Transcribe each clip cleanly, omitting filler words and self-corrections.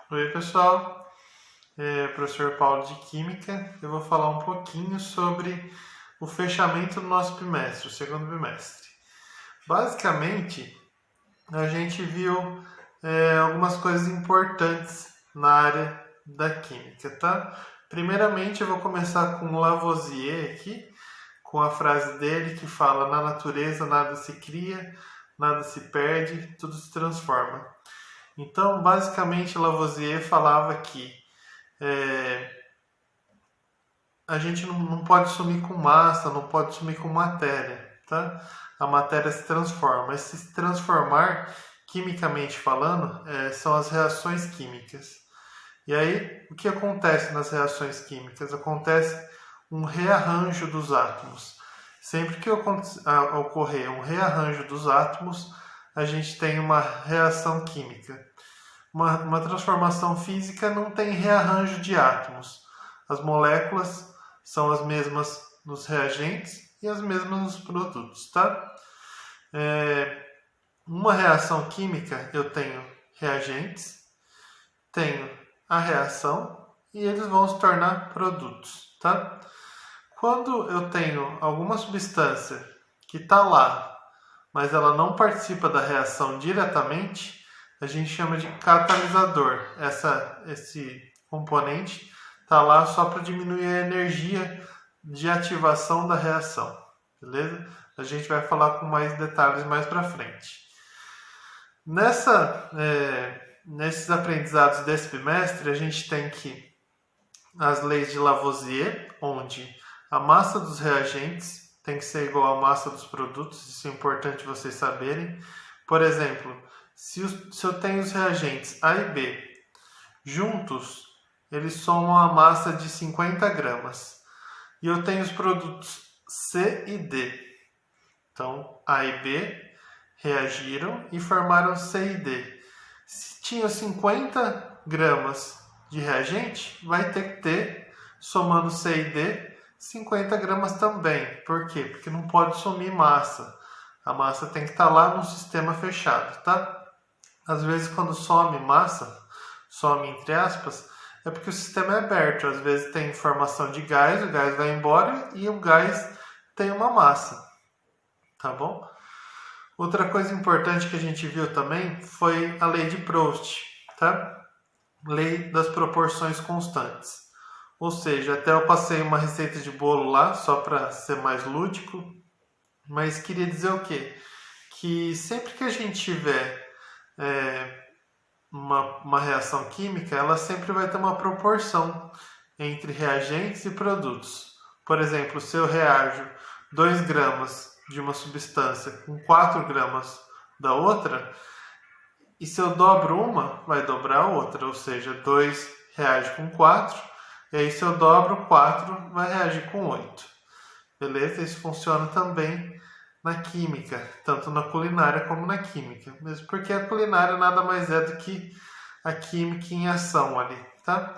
Oi pessoal, professor Paulo de Química. Eu vou falar um pouquinho sobre o fechamento do nosso bimestre, o segundo bimestre. Basicamente, a gente viu algumas coisas importantes na área da química, tá? Primeiramente, eu vou começar com Lavoisier aqui, com a frase dele que fala: na natureza nada se cria, nada se perde, tudo se transforma. Então, basicamente, Lavoisier falava que a gente não pode sumir com massa, não pode sumir com matéria, tá? A matéria se transforma. E se transformar, quimicamente falando, são as reações químicas. E aí, o que acontece nas reações químicas? Acontece um rearranjo dos átomos. Sempre que ocorrer um rearranjo dos átomos, a gente tem uma reação química. Uma transformação física não tem rearranjo de átomos. As moléculas são as mesmas nos reagentes e as mesmas nos produtos, tá? Uma reação química, eu tenho reagentes, tenho a reação e eles vão se tornar produtos, tá? Quando eu tenho alguma substância que está lá, mas ela não participa da reação diretamente, a gente chama de catalisador. Esse componente está lá só para diminuir a energia de ativação da reação, beleza? A gente vai falar com mais detalhes mais para frente. Nesses aprendizados desse bimestre, a gente tem que as leis de Lavoisier, onde a massa dos reagentes tem que ser igual à massa dos produtos, isso é importante vocês saberem. Por exemplo, se eu tenho os reagentes A e B juntos, eles somam a massa de 50 gramas. E eu tenho os produtos C e D. Então, A e B reagiram e formaram C e D. Se tinha 50 gramas de reagente, vai ter que ter, somando C e D, 50 gramas também. Por quê? Porque não pode sumir massa. A massa tem que estar lá no sistema fechado, tá? Às vezes, quando some massa, some entre aspas, é porque o sistema é aberto. Às vezes tem formação de gás, o gás vai embora e o gás tem uma massa, tá bom? Outra coisa importante que a gente viu também foi a lei de Proust, tá? Lei das proporções constantes. Ou seja, até eu passei uma receita de bolo lá, só para ser mais lúdico, mas queria dizer o quê? Que sempre que a gente tiver uma reação química, ela sempre vai ter uma proporção entre reagentes e produtos. Por exemplo, se eu reajo 2 gramas de uma substância com 4 gramas da outra, e se eu dobro uma, vai dobrar a outra, ou seja, 2 reage com 4, e aí se eu dobro 4, vai reagir com 8. Beleza? Isso funciona também na química, tanto na culinária como na química, mesmo porque a culinária nada mais é do que a química em ação ali, tá?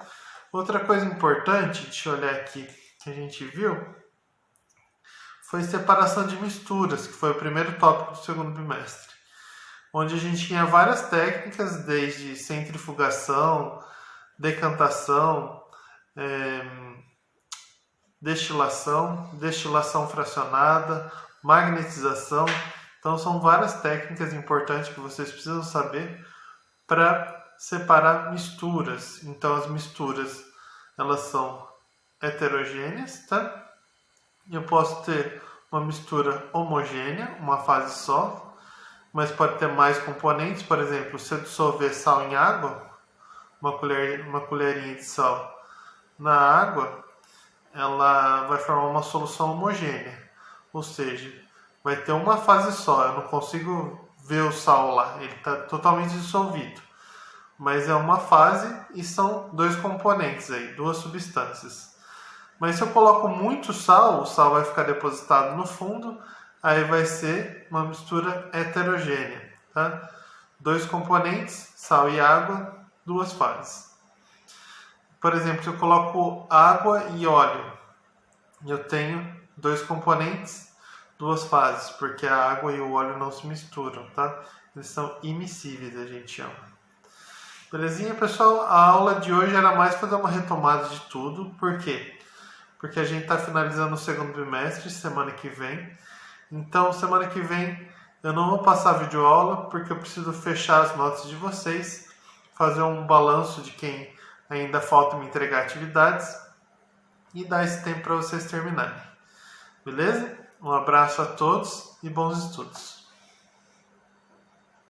Outra coisa importante, deixa eu olhar aqui, que a gente viu, foi separação de misturas, que foi o primeiro tópico do segundo bimestre, onde a gente tinha várias técnicas, desde centrifugação, decantação, destilação fracionada, magnetização. Então são várias técnicas importantes que vocês precisam saber para separar misturas. Então as misturas, elas são heterogêneas, tá? Eu posso ter uma mistura homogênea, uma fase só, mas pode ter mais componentes. Por exemplo, se eu dissolver sal em água, uma colherinha de sal na água, ela vai formar uma solução homogênea. Ou seja, vai ter uma fase só. Eu não consigo ver o sal lá, ele está totalmente dissolvido. Mas é uma fase e são 2 componentes aí, 2 substâncias. Mas se eu coloco muito sal, o sal vai ficar depositado no fundo, aí vai ser uma mistura heterogênea, tá? 2 componentes, sal e água, 2 fases. Por exemplo, se eu coloco água e óleo, eu tenho 2 componentes, 2 fases, porque a água e o óleo não se misturam, tá? Eles são imiscíveis, a gente chama. Belezinha, pessoal? A aula de hoje era mais fazer uma retomada de tudo. Por quê? Porque a gente está finalizando o segundo bimestre, semana que vem. Então, semana que vem eu não vou passar videoaula, porque eu preciso fechar as notas de vocês, fazer um balanço de quem ainda falta me entregar atividades e dar esse tempo para vocês terminarem. Beleza? Um abraço a todos e bons estudos.